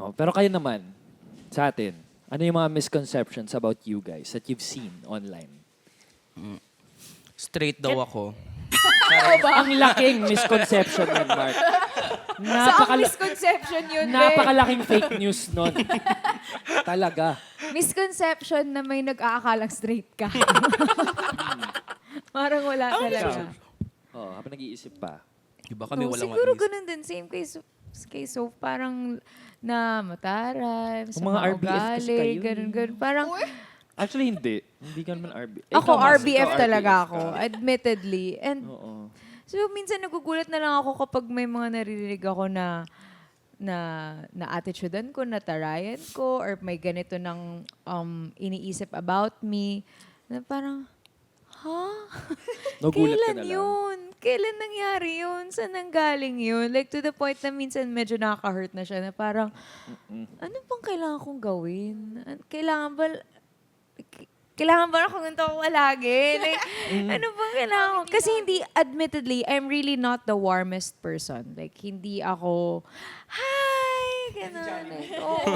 Oh, pero kayo naman, sa atin, ano yung mga misconceptions about you guys that you've seen online? Straight daw ako. Ang laking misconception nun, Mark. Saan misconception yun, be? Napakalaking fake news nun. Talaga. Misconception na may nag-aakalang straight ka. Parang wala talaga. Oh, habang nag-iisip pa. Iba kami walang Siguro maisip. ganun din. Same kay Soph. Parang na mataray, Kung mga RBF kasi kayo, ganun. Parang, Actually, hindi. Hindi ka naman RBF. ako RBF talaga ako. Admittedly. And Oo. so, minsan nagugulat na lang ako kapag may mga naririnig ako na attitudaan ko, na tarayan ko, or may ganito ng iniisip about me. Na parang, Nagulat ka kailan na lang. yun? Kailan nangyari yun? Saan nanggaling yun? Like, to the point na minsan medyo nakaka-hurt na siya na parang, ano bang kailangan kong gawin? Kailangan ba akong ganito palagi? Like, ano bang kailangan ko? Kasi hindi, admittedly, I'm really not the warmest person. Like, hindi ako, hi! Ganun. Like, oo.